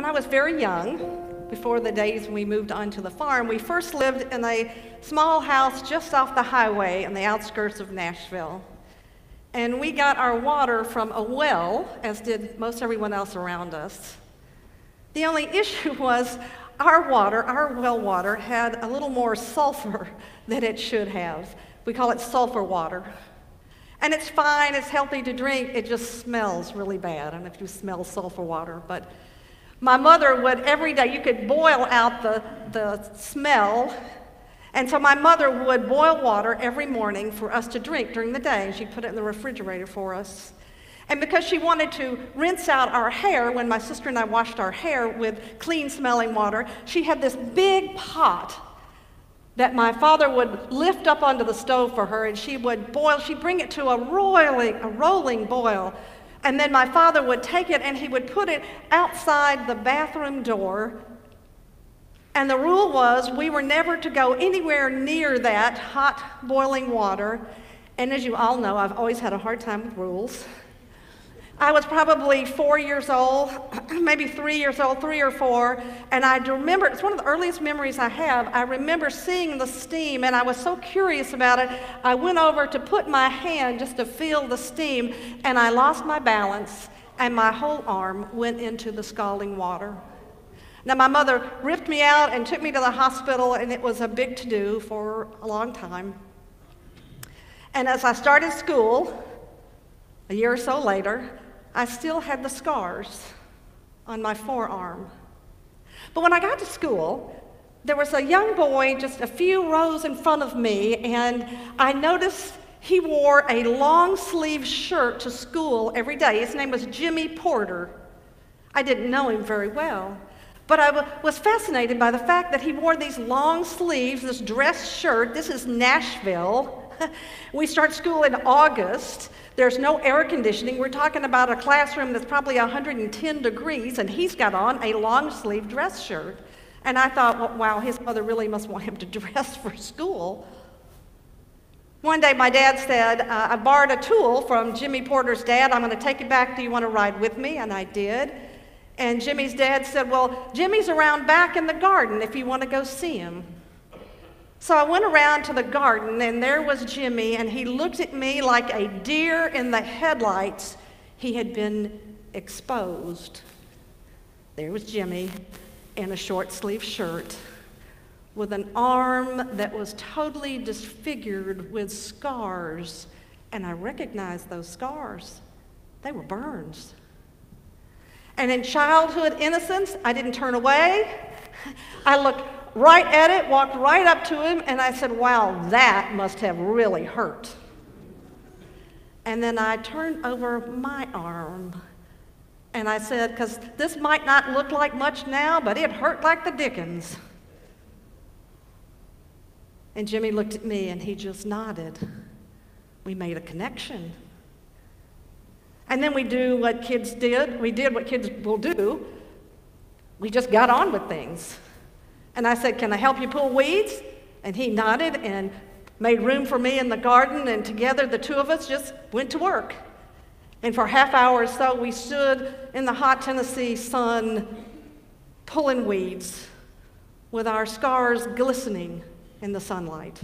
when I was very young, before the days when we moved onto the farm, we first lived in a small house just off the highway on the outskirts of Nashville. And we got our water from a well, as did most everyone else around us. The only issue was our water, our well water, had a little more sulfur than it should have. We call it sulfur water. And it's fine, it's healthy to drink, it just smells really bad. I don't know if you smell sulfur water, but my mother would every day, you could boil out the smell, and so my mother would boil water every morning for us to drink during the day, and she'd put it in the refrigerator for us. And because she wanted to rinse out our hair, when my sister and I washed our hair with clean-smelling water, she had this big pot that my father would lift up onto the stove for her, and she would boil. She'd bring it to a rolling boil, and then my father would take it and he would put it outside the bathroom door. And the rule was we were never to go anywhere near that hot boiling water. And as you all know, I've always had a hard time with rules. I was probably 4 years old, maybe 3 years old, 3 or 4, and I remember, it's one of the earliest memories I have, I remember seeing the steam, and I was so curious about it, I went over to put my hand just to feel the steam, and I lost my balance, and my whole arm went into the scalding water. Now, my mother ripped me out and took me to the hospital, and it was a big to-do for a long time. And as I started school, a year or so later, I still had the scars on my forearm. But when I got to school, there was a young boy just a few rows in front of me, and I noticed he wore a long-sleeve shirt to school every day. His name was Jimmy Porter. I didn't know him very well, but I was fascinated by the fact that he wore these long sleeves, this dress shirt. This is Nashville. We start school in August. There's no air conditioning. We're talking about a classroom that's probably 110 degrees, and he's got on a long-sleeve dress shirt. And I thought, well, wow, his mother really must want him to dress for school. One day my dad said, I borrowed a tool from Jimmy Porter's dad. I'm going to take it back. Do you want to ride with me? And I did. And Jimmy's dad said, well, Jimmy's around back in the garden if you want to go see him. So I went around to the garden, and there was Jimmy, and he looked at me like a deer in the headlights. He had been exposed. There was Jimmy in a short-sleeved shirt with an arm that was totally disfigured with scars, and I recognized those scars. They were burns. And in childhood innocence, I didn't turn away. I looked right at it, walked right up to him, and I said, wow, that must have really hurt. And then I turned over my arm, and I said, because this might not look like much now, but it hurt like the dickens. And Jimmy looked at me, and he just nodded. We made a connection. And then we do what kids did. We did what kids will do. We just got on with things. And I said, can I help you pull weeds? And he nodded and made room for me in the garden, and together the two of us just went to work. And for a half hour or so, we stood in the hot Tennessee sun pulling weeds with our scars glistening in the sunlight.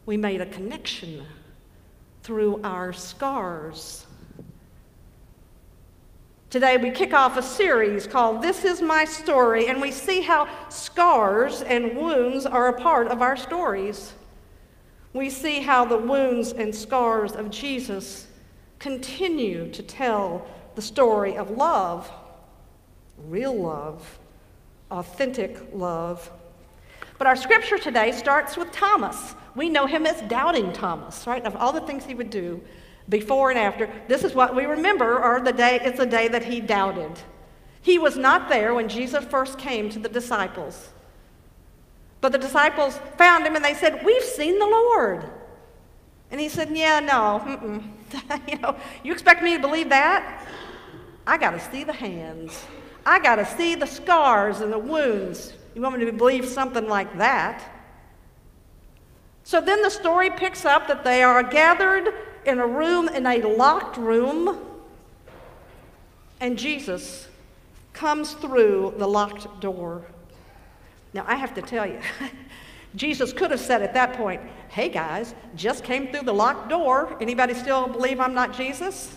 We made a connection through our scars. Today we kick off a series called This Is My Story, and we see how scars and wounds are a part of our stories. We see how the wounds and scars of Jesus continue to tell the story of love, real love, authentic love. But our scripture today starts with Thomas. We know him as Doubting Thomas, right? Of all the things he would do before and after, this is what we remember, or it's the day that he doubted. He was not there when Jesus first came to the disciples. But the disciples found him and they said, we've seen the Lord. And he said, yeah, no, you expect me to believe that? I got to see the hands. I got to see the scars and the wounds. You want me to believe something like that? So then the story picks up that they are gathered in a locked room, and Jesus comes through the locked door. Now, I have to tell you, Jesus could have said at that point, hey guys, just came through the locked door. Anybody still believe I'm not Jesus?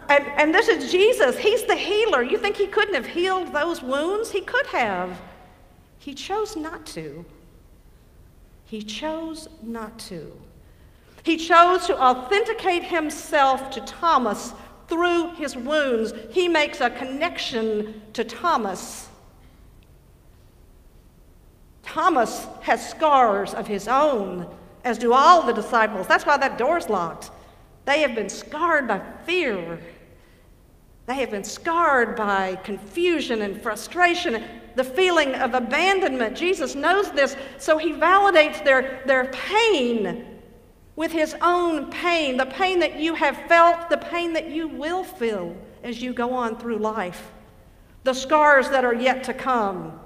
And this is Jesus. He's the healer. You think he couldn't have healed those wounds? He could have. He chose not to. He chose not to. He chose to authenticate himself to Thomas through his wounds. He makes a connection to Thomas. Thomas has scars of his own, as do all the disciples. That's why that door's locked. They have been scarred by fear. They have been scarred by confusion and frustration, the feeling of abandonment. Jesus knows this, so he validates their pain with his own pain, the pain that you have felt, the pain that you will feel as you go on through life, the scars that are yet to come.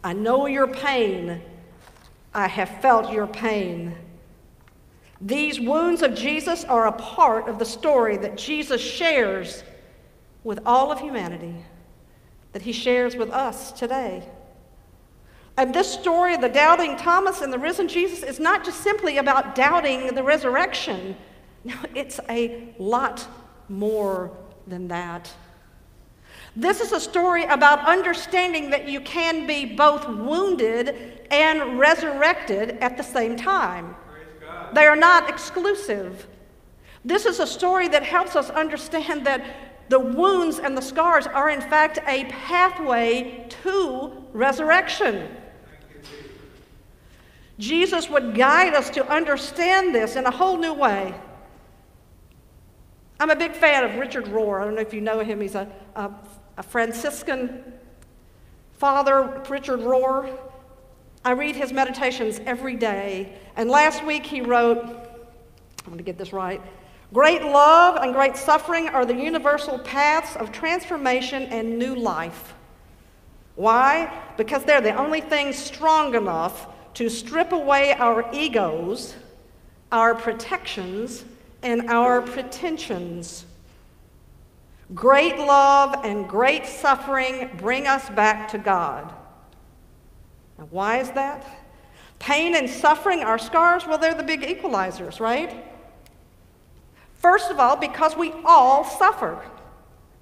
I know your pain. I have felt your pain. These wounds of Jesus are a part of the story that Jesus shares with all of humanity, that he shares with us today. And this story of the doubting Thomas and the risen Jesus is not just simply about doubting the resurrection. No, it's a lot more than that. This is a story about understanding that you can be both wounded and resurrected at the same time. They are not exclusive. This is a story that helps us understand that the wounds and the scars are in fact a pathway to resurrection. Jesus would guide us to understand this in a whole new way. I'm a big fan of Richard Rohr. I don't know if you know him. He's a Franciscan father, Richard Rohr. I read his meditations every day. And last week he wrote, I'm going to get this right, great love and great suffering are the universal paths of transformation and new life. Why? Because they're the only things strong enough to strip away our egos, our protections, and our pretensions. Great love and great suffering bring us back to God. Now, why is that? Pain and suffering are scars. Well, they're the big equalizers, right? First of all, because we all suffer.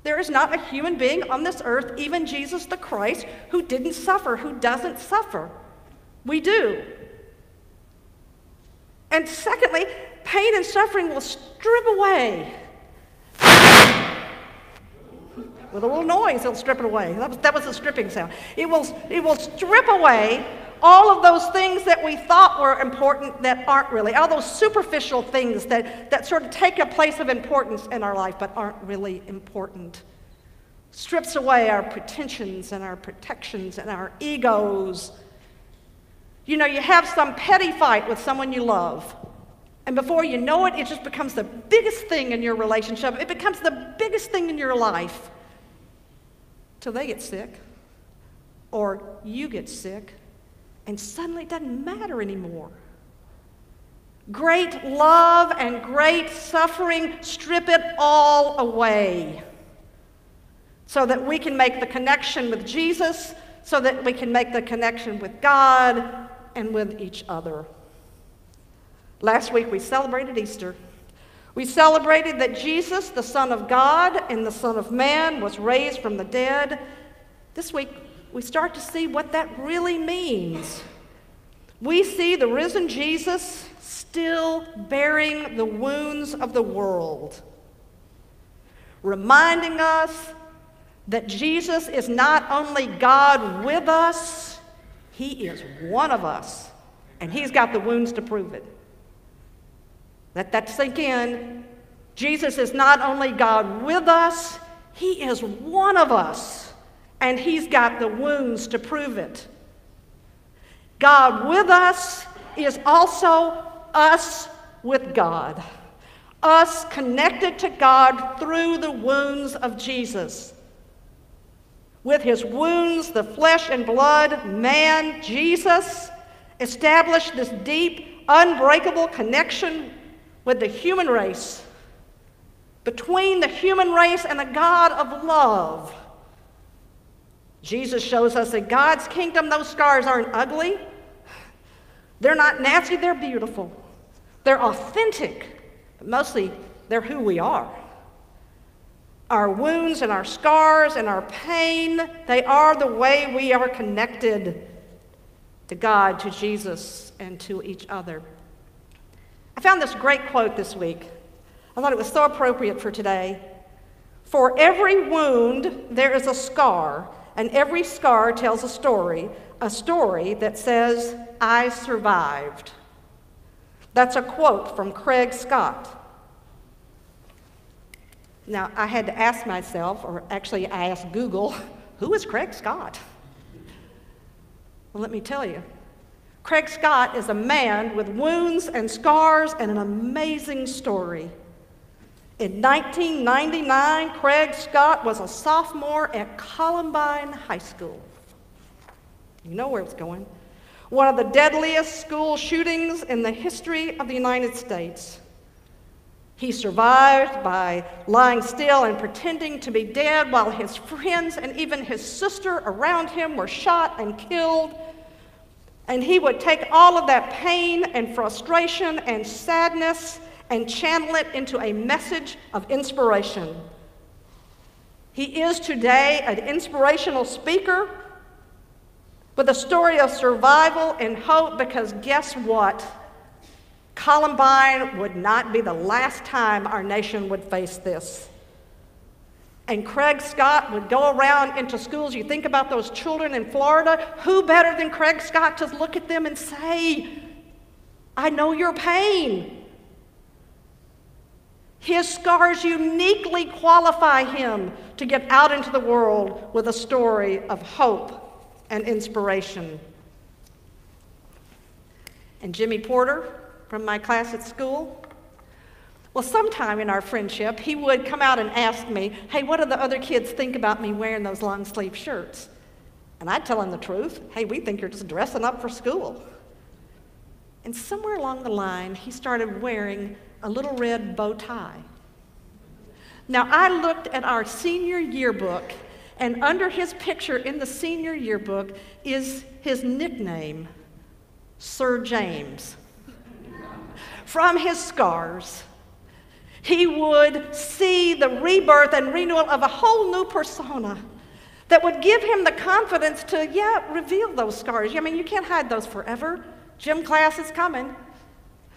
There is not a human being on this earth, even Jesus the Christ, who didn't suffer, who doesn't suffer. We do. And secondly, pain and suffering will strip away. With a little noise, it'll strip it away. That was a stripping sound. It will strip away all of those things that we thought were important that aren't really, all those superficial things that sort of take a place of importance in our life but aren't really important. Strips away our pretensions and our protections and our egos. You know, you have some petty fight with someone you love, and before you know it, it just becomes the biggest thing in your relationship. It becomes the biggest thing in your life till they get sick or you get sick, and suddenly it doesn't matter anymore. Great love and great suffering strip it all away so that we can make the connection with Jesus, so that we can make the connection with God and with each other. Last week we celebrated Easter. We celebrated that Jesus, the Son of God and the Son of Man, was raised from the dead. This week we start to see what that really means. We see the risen Jesus still bearing the wounds of the world, reminding us that Jesus is not only God with us, he is one of us, and he's got the wounds to prove it. Let that sink in. Jesus is not only God with us, he is one of us, and he's got the wounds to prove it. God with us is also us with God, us connected to God through the wounds of Jesus. With his wounds, the flesh and blood man, Jesus, established this deep, unbreakable connection with the human race. between the human race and the God of love. Jesus shows us that God's kingdom, those scars aren't ugly. They're not nasty, they're beautiful. They're authentic, but mostly they're who we are. Our wounds and our scars and our pain, they are the way we are connected to God, to Jesus, and to each other. I found this great quote this week. I thought it was so appropriate for today. For every wound, there is a scar, and every scar tells a story that says, I survived. That's a quote from Craig Scott. Now, I had to ask myself, or actually I asked Google, who is Craig Scott? Well, let me tell you. Craig Scott is a man with wounds and scars and an amazing story. In 1999, Craig Scott was a sophomore at Columbine High School. You know where it's going. One of the deadliest school shootings in the history of the United States. He survived by lying still and pretending to be dead while his friends and even his sister around him were shot and killed. And he would take all of that pain and frustration and sadness and channel it into a message of inspiration. He is today an inspirational speaker with a story of survival and hope, because guess what? Columbine would not be the last time our nation would face this. And Craig Scott would go around into schools. You think about those children in Florida. Who better than Craig Scott to look at them and say, I know your pain. His scars uniquely qualify him to get out into the world with a story of hope and inspiration. And Jimmy Porter, from my class at school, well, sometime in our friendship, he would come out and ask me, hey, what do the other kids think about me wearing those long sleeve shirts? And I'd tell him the truth. Hey, we think you're just dressing up for school. And somewhere along the line, he started wearing a little red bow tie. Now, I looked at our senior yearbook, and under his picture in the senior yearbook is his nickname, Sir James. From his scars, he would see the rebirth and renewal of a whole new persona that would give him the confidence to, reveal those scars. I mean, you can't hide those forever. Gym class is coming.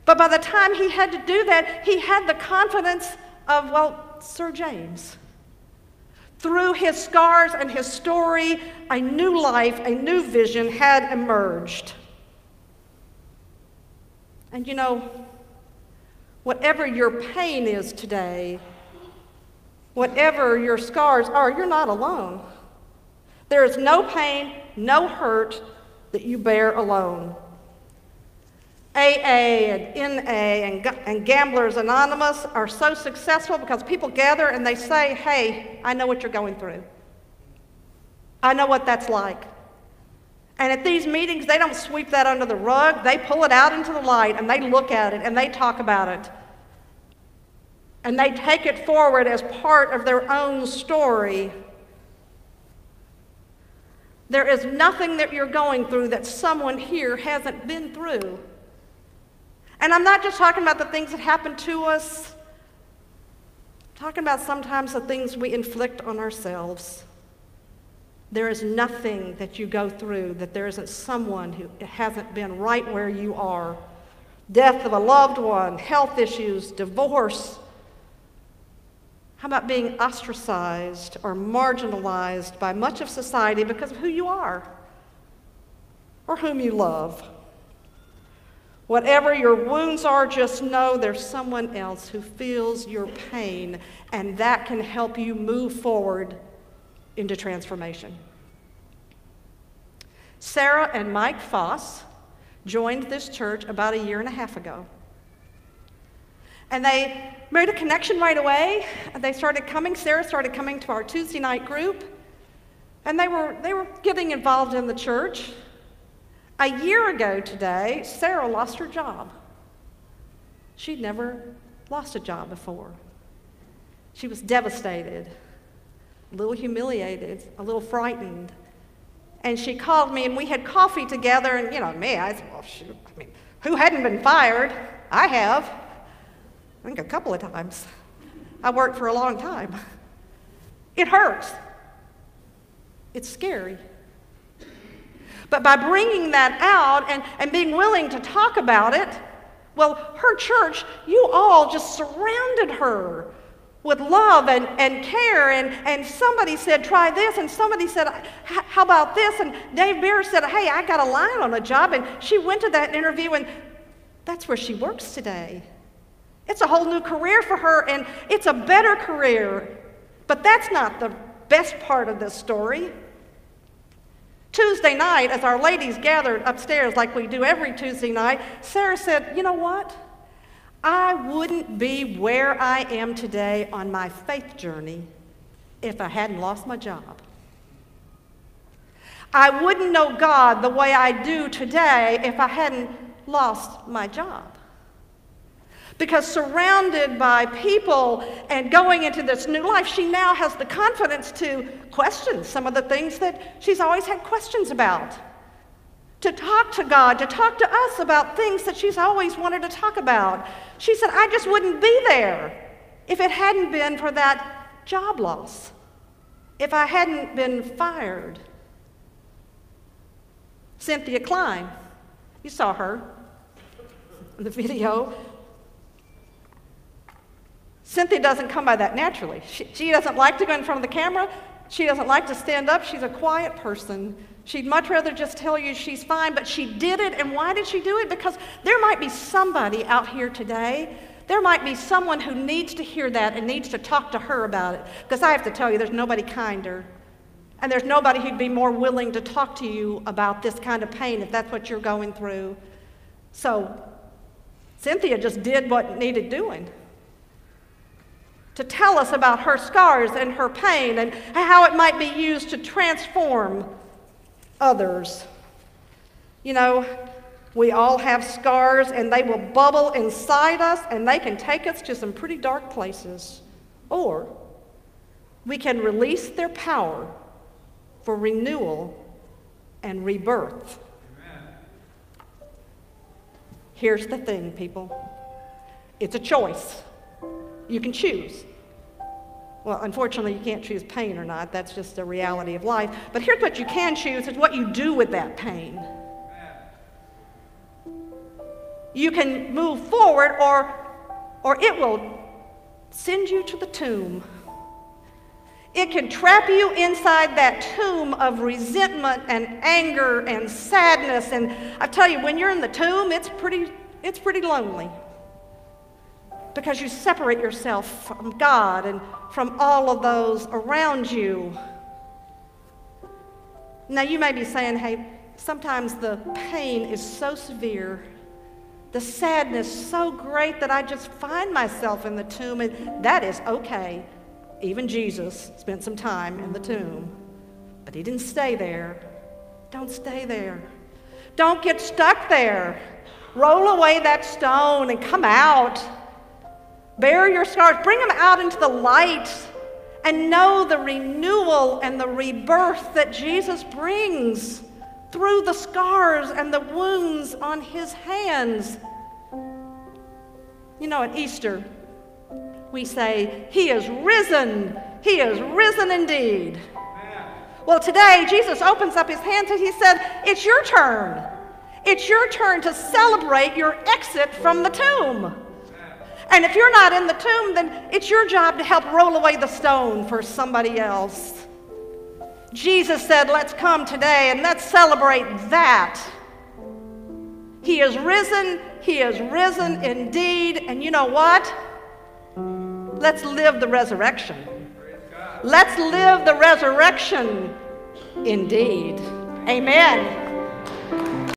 But by the time he had to do that, he had the confidence of, Sir James. Through his scars and his story, a new life, a new vision had emerged. And whatever your pain is today, whatever your scars are, you're not alone. There is no pain, no hurt that you bear alone. AA and NA and Gamblers Anonymous are so successful because people gather and they say, hey, I know what you're going through. I know what that's like. And at these meetings, they don't sweep that under the rug. They pull it out into the light and they look at it and they talk about it. And they take it forward as part of their own story. There is nothing that you're going through that someone here hasn't been through. And I'm not just talking about the things that happen to us. I'm talking about sometimes the things we inflict on ourselves. There is nothing that you go through that there isn't someone who hasn't been right where you are. Death of a loved one, health issues, divorce. How about being ostracized or marginalized by much of society because of who you are or whom you love? Whatever your wounds are, just know there's someone else who feels your pain, and that can help you move forward into transformation. Sarah and Mike Foss joined this church about 1.5 years ago. And they made a connection right away. They started coming. Sarah started coming to our Tuesday night group. And they were getting involved in the church. 1 year ago today, Sarah lost her job. She'd never lost a job before. She was devastated, a little humiliated, a little frightened. And she called me, and we had coffee together, and I said, well, shoot, who hadn't been fired? I have. I think a couple of times. I worked for a long time. It hurts. It's scary. But by bringing that out and being willing to talk about it, well, her church, you all just surrounded her with love and care, and somebody said, try this, and somebody said, how about this? And Dave Beer said, hey, I got a line on a job, and she went to that interview, and that's where she works today. It's a whole new career for her, and it's a better career. But that's not the best part of this story. Tuesday night, as our ladies gathered upstairs like we do every Tuesday night, Sarah said, you know what? I wouldn't be where I am today on my faith journey if I hadn't lost my job. I wouldn't know God the way I do today if I hadn't lost my job. Because surrounded by people and going into this new life, she now has the confidence to question some of the things that she's always had questions about. To talk to God, to talk to us about things that she's always wanted to talk about. She said, I just wouldn't be there if it hadn't been for that job loss, if I hadn't been fired. Cynthia Klein, you saw her in the video. Cynthia doesn't come by that naturally. She doesn't like to go in front of the camera. She doesn't like to stand up. She's a quiet person. She'd much rather just tell you she's fine, but she did it. And why did she do it? Because there might be somebody out here today. There might be someone who needs to hear that and needs to talk to her about it. Because I have to tell you, there's nobody kinder. And there's nobody who'd be more willing to talk to you about this kind of pain if that's what you're going through. So Cynthia just did what needed doing, to tell us about her scars and her pain and how it might be used to transform others. We all have scars, and they will bubble inside us, and they can take us to some pretty dark places. Or we can release their power for renewal and rebirth. Amen. Here's the thing, people. It's a choice. You can choose. Well, unfortunately, you can't choose pain or not. That's just a reality of life. But here's what you can choose, is what you do with that pain. You can move forward, or it will send you to the tomb. It can trap you inside that tomb of resentment and anger and sadness. And I tell you, when you're in the tomb, it's pretty lonely, because you separate yourself from God and from all of those around you. Now, you may be saying, hey, sometimes the pain is so severe, the sadness so great that I just find myself in the tomb, and that is okay. Even Jesus spent some time in the tomb, but he didn't stay there. Don't stay there. Don't get stuck there. Roll away that stone and come out. Bear your scars, bring them out into the light, and know the renewal and the rebirth that Jesus brings through the scars and the wounds on his hands. At Easter, we say, he is risen. He is risen indeed. Amen. Well, today, Jesus opens up his hands and he said, it's your turn. It's your turn to celebrate your exit from the tomb. And if you're not in the tomb, then it's your job to help roll away the stone for somebody else. Jesus said, let's come today and let's celebrate that. He is risen. He is risen indeed. And you know what? Let's live the resurrection. Let's live the resurrection indeed. Amen.